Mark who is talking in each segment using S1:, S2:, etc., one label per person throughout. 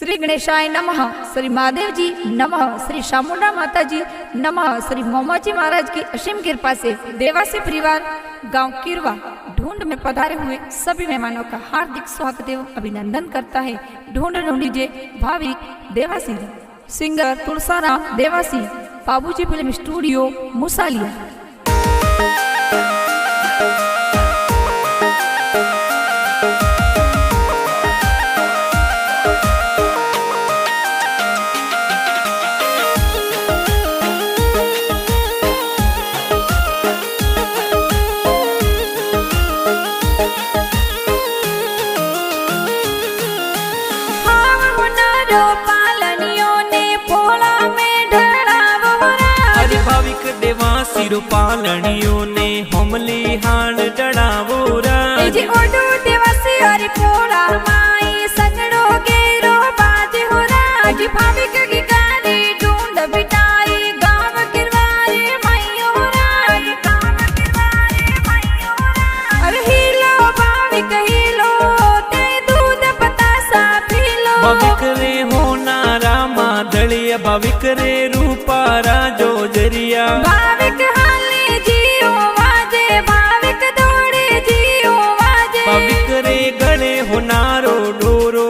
S1: श्री गणेशाय नमः, श्री महादेव जी नमः, श्री शामुंडा माता जी नमः, श्री मोमाजी महाराज की असीम कृपा से देवासी परिवार गांव किरवा ढूंढ में पधारे हुए सभी मेहमानों का हार्दिक स्वागत एवं अभिनंदन करता है। ढूंढ ढूंढीजे भाविक देवासी सिंगर तुलसाराम देवासी, बाबूजी फिल्म स्टूडियो मुसालिया।
S2: देवासी पालनियों ने हमली हाण डड़ावो
S1: जी ओडो देवासी हरि पोला माई संगड़ो गेरो बाजे हो राज भाविक की गाड़ी ढूंढ बिटाई गांव किरवारे माईयो हो राज गांव किरवारे माईयो हो राज अरे हीलो भाविक हीलो ते दूध बतासा पीलो
S2: भाविक रे हो नारा मादलिया भाविक रे रूपा राजो जरिया
S1: भाविक हाले जियो वाजे भाविक दौड़े जियो वाजे
S2: भाविक रे गणे होनारो डोरो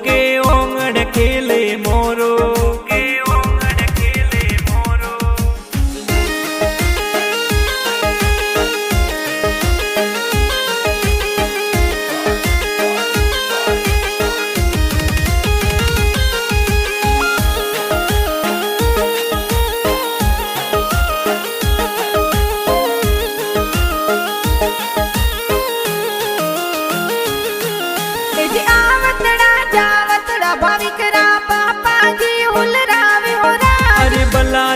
S2: के ओंगड़ खेले मोरो के ओंगड़ खेले मोरो।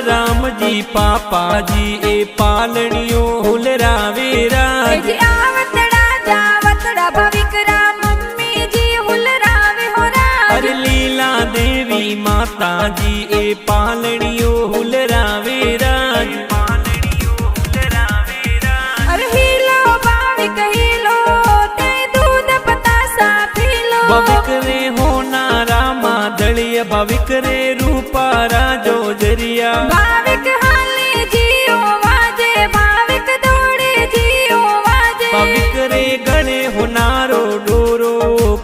S2: राम जी पापा जी ए पालनियो हुलरावे राज
S1: आवतड़ा जावतड़ा भविक राम मम्मी जी हुलरावे हो राज
S2: अरे लीला देवी माता जी ए पालनियो हुलरावे राज पालनियो हुलरावे राज
S1: अरे हीलो भाविक हीलो ते दूध बतासा पीलो
S2: भविक रे हो नारा मादलिया भविक रे रूपा राजो जरिया
S1: भाविक हाले जियो वाजे भाविक दौड़े जियो वाजे
S2: भाविक रे गणे होनारो डोरो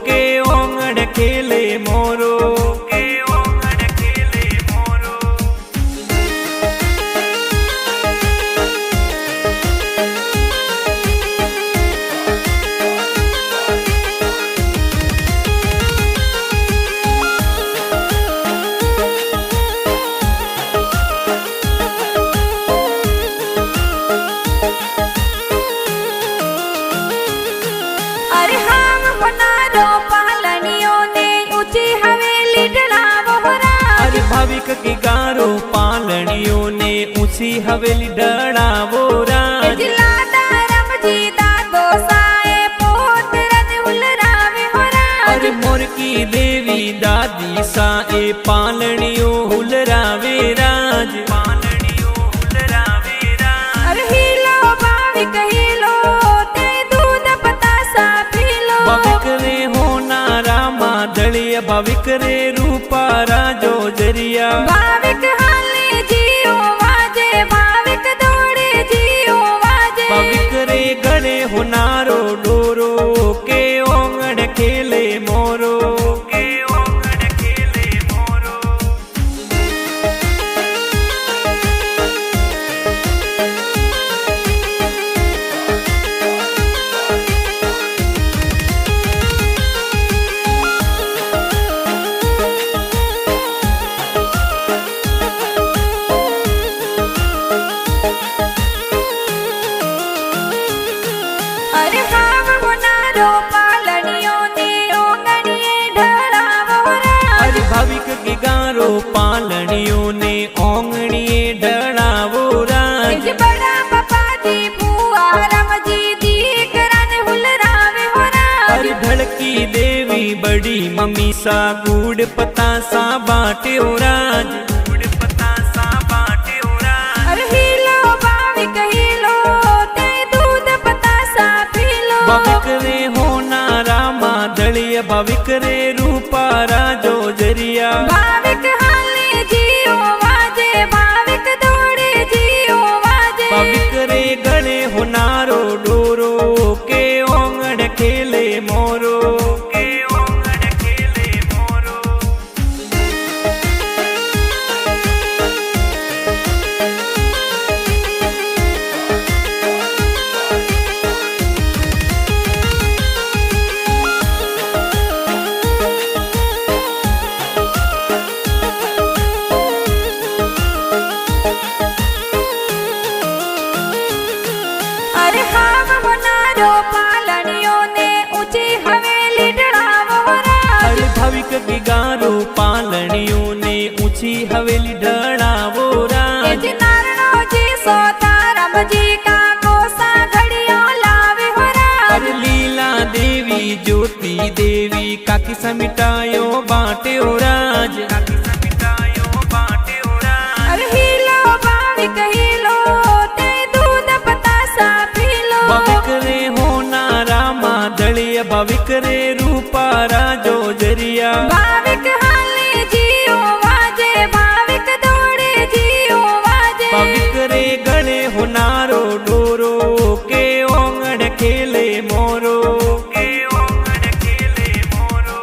S2: के ओंगड़ खेले मोरो के ओंगड़ खेले मोरो। भाविक की गारो पालनियों ने उसी हवेली डड़ावो राज
S1: राम जी दादो साए पोतरन हुलरावे हो राज
S2: अरे मोर की देवी दादी साए पालनियों हुलरावे राज पालनियों हुलरावे राज
S1: अरे हीलो भाविक हीलो ते दूध बतासा पीलो
S2: भाविक रे हो नारा मादलिया भाविक रे रूपा राजो जरिया
S1: भाविक हाले जियो वाजे भाविक दौड़े जियो वाजे
S2: भाविक रे गणे होनारो डोरो के ओंगड़ खेले मोरो के ओंगड़ खेले मोरो। भाविक की गारो पालनियों ने ओंगड़िए डड़ावो राज
S1: बड़ा पापा जी बुआ राम जी दीकरन हुलरावे हो राज
S2: अरे ढड़की देवी बड़ी मम्मी सा गुड़ पता सा बाटे हो राज गुड़ पता सा बाटे हो राज
S1: अरे हीलो भाविक हीलो ते दूध पता सा पीलो
S2: भाविक रे हो नारा मादलिया भाविक रे रूपा राजो जरी रे रूपारा जो जरिया
S1: भाविक हाले जियो वाजे भाविक दौड़े जियो वाजे
S2: भाविक रे गणे होनारो डोरो के ओंगण खेले मोरो के ओंगण खेले मोरो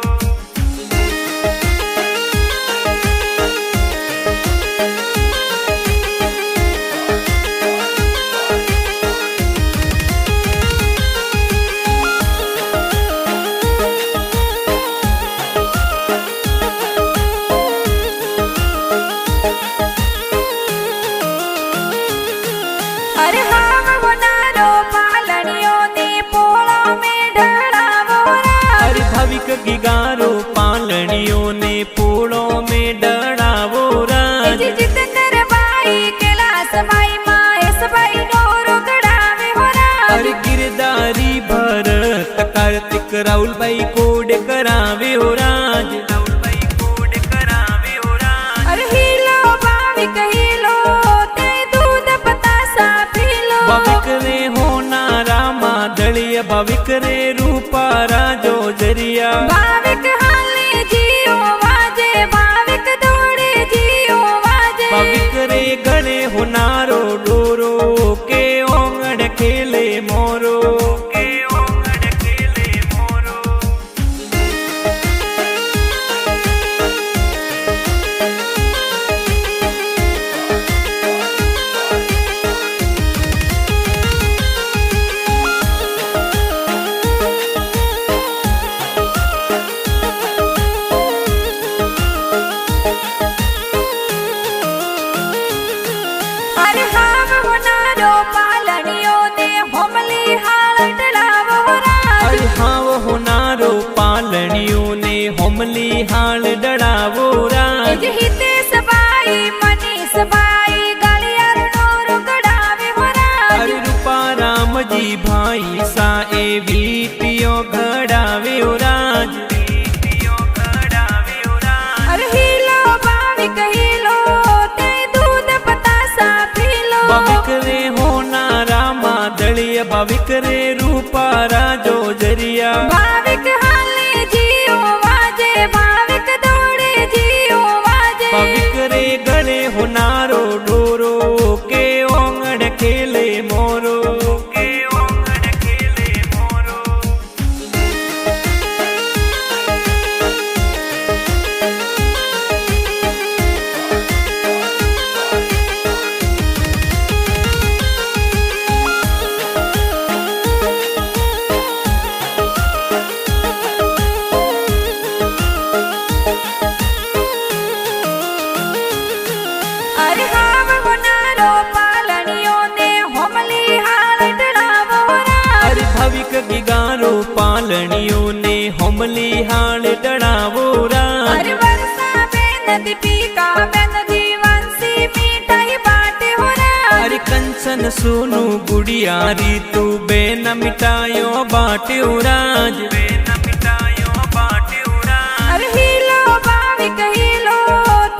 S1: अरे हाव होनारो पालनियों ने पोळो में ढळावो राज
S2: अरे भाविक गिगारो पालनियों ने पोळो में डरावो राज
S1: जितेंद्र बाई कैलास बाई महेश बाई डोरो गड़ावे हो राज
S2: अरे गिरदारी भरत कार्तिक राहुल भाई कोड करावे हो राज राहुल भाई कोड करावे हो राज
S1: अरे हिलो भाविक हिलो ते दूध बतासा पीलो
S2: भाविक रे होनारा मादलिया भाविक रे रूपारा जो जरिया
S1: भाविक हाले जियो वाजे भाविक दौड़े जियो वाजे
S2: भाविक रे गणे होनारो डोरो के ओंगण खेले मोरो के ओंगण खेले मोरो
S1: अरे हाव होनारो पालनियों ने होमली हाल डलावो राज
S2: अरे हाँ वो होनारो पालनियों ने होमली हाल डरावो राज
S1: हितेश बाई मनीष बाई गलियार डोरो गड़ावे हो राज
S2: अरे रूपा राम जी भाई सा ए वीटियो घड़ावे हो राज वीटियो घड़ावे हो राज
S1: अरे हिलो भाविक हिलो ते दूध बतासा पीलो
S2: भाविक रे होनारा मादलिया भाविक रे रूपारा जो जरिया
S1: भाविक हाले जियो वाजे भाविक दौड़े जियो वाजे
S2: भाविक रे गणे होनारो डोरो के ओंगण खेले मोरो के ओंगण खेले मोरो
S1: अरे हाव होनारो पालनियों ने होमली हाल डलावो राज
S2: अरे भाविक गिगारो पालनियों ने होमली हाल डरावो राज
S1: अरे वर्षा में दीपिका में जीवंसी मिठाई बाटे हो राज
S2: अरे कंचन सोनू गुड़िया रीतू बेन मिटायो बाटे राज बेन मिटायो बाटे राज
S1: अरे हिलो भाविक हिलो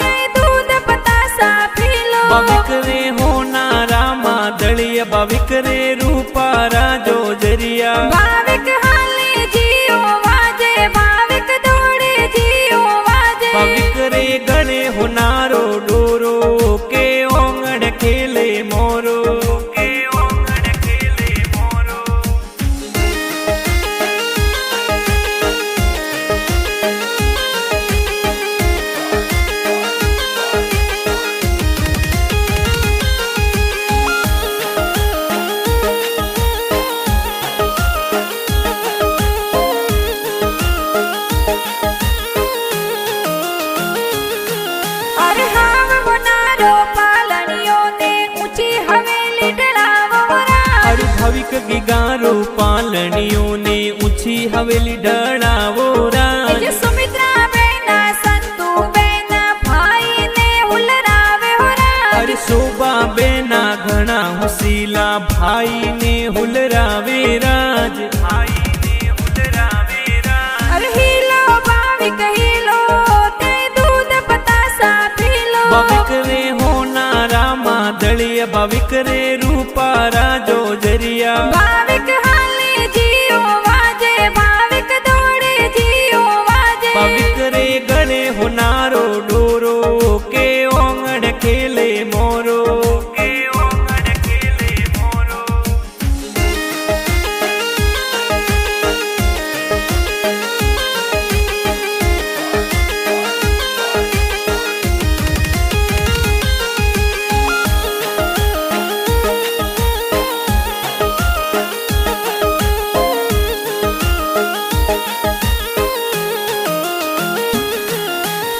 S1: ते दूध बतासा पीलो
S2: भाविक रे होनारा मादलिया भाविक रे रूपारा जो जरिया
S1: भाविक हाले जियो वाजे भाविक दौड़े जियो वाजे
S2: भाविक रे गणे होनारो डोरो के ओंगण खेले मोरो के ओंगण खेले मोरो
S1: अरे हाव होनारो पालनियों ने ऊंची हवेली डलावो राज
S2: अरे भाविक गिगारो पालनियों ने ऊंची हवेली डरावो राज
S1: जे सुमित्रा बेना संतू बेना भाई ने हुलरावे हो राज
S2: अरे शोभा बेना घना हुसीला भाई ने हुलरावे राज भाई ने हुलरावे राज
S1: अरे हिलो भाविक हिलो ते दूध बतासा पीलो
S2: भाविक रे होनारा मादलिया भाविक रे रूपारा जो जरिया
S1: भाविक हाले जियो वाजे भाविक दौड़े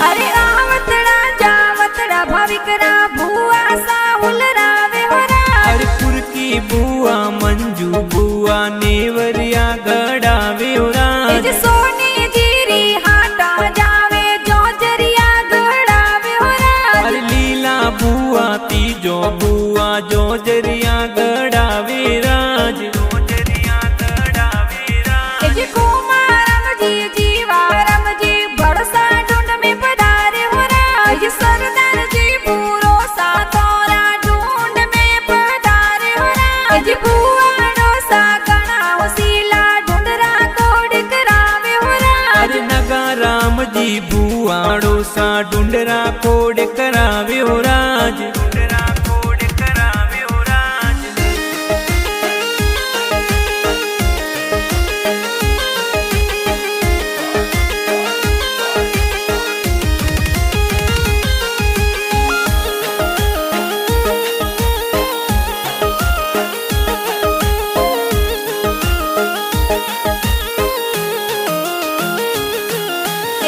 S1: अरे आवतड़ा जावतड़ा भाविकरा भुआ साहुल रावे हो राज।
S2: अरे पुरकी बुआ मंजू बुआ नेवरिया गड़ावे हो राज।
S1: एज सोनी जीरी हाटा जावे जोजरिया गड़ावे हो राज।
S2: अरे लीला बुआ तीजो बुआ जोजरिया गड़ावे राज।
S1: एज कुमारम जी जीवारम जी बड़सा ढूंढ में पधारे हो राज। सरदार जी पूरो सा तोरा ढूंढ में पधारे हो राज। एज बुआड़ो सा गणा वसीला ढूंढरा कोड करावे हो राज।
S2: अरे नगा राम जी बुआड़ो सा ढूंढरा कोड करावे हो राज।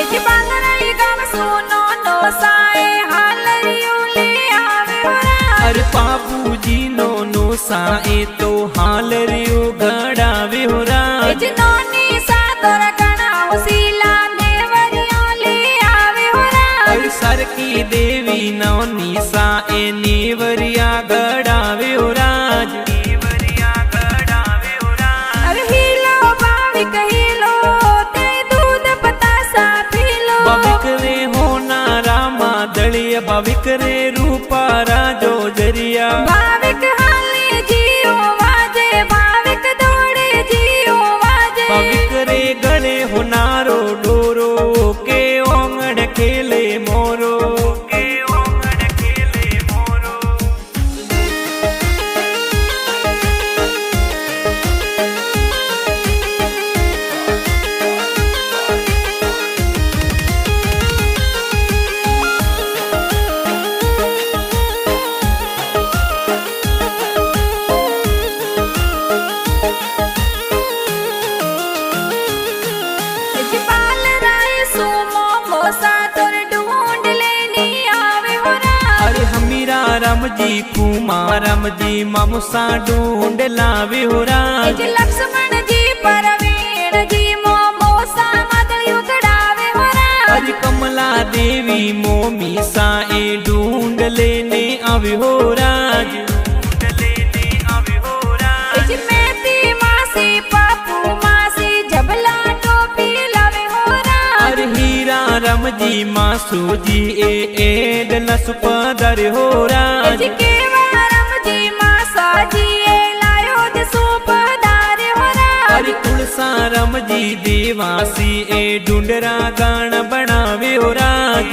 S1: एज बांगराई गाम सुनो नो साए हालरियो ले आवे हो राज।
S2: अरे बाबू जी नो साए तो हाल रियो गड़ावे हो राज।
S1: एज नोनी सा तोरा गणा वसीला नेवरियो ले आवे हो राज।
S2: अरे सर की देवी नौनी साए नेवरिया गड़ावे हो राज।
S1: अरे हीलो भाविक हीलो ते दूध पतासा पीलो।
S2: भविक रे होना रामा दलिया भविक रे रूपा राजो जरिया।
S1: भाविक हाले जियो वाजे भाविक दौड़े जियो वाजे।
S2: भविक रे गले होनारो डोरो के ओंगड़ खेले मोरो।
S1: एज बाल राय सुमो मोसा तोर ढूंढ लेनी आवे हो राज।
S2: अरे हमीरा राम जी कुमारम जी मामुसा ढूंढ लावे हो राज।
S1: एज लक्ष्मण जी परवीण जी मो मोसा मदलियो गड़ावे हो राज।
S2: अरे कमला देवी मोमी साए ढूंढ लेने आवे हो राज।
S1: एज मेती मासी पापू मासी जबला टोपी लावे हो राज।
S2: अरे हीरा राम जी मासू जी एड लसपदर हो राज।
S1: एज केवारम जी मासा जी ए लायो दे सुपदारे हो राज।
S2: अरे तुलसा राम जी देवासी ए ढूंढरा गान बनावे हो राज।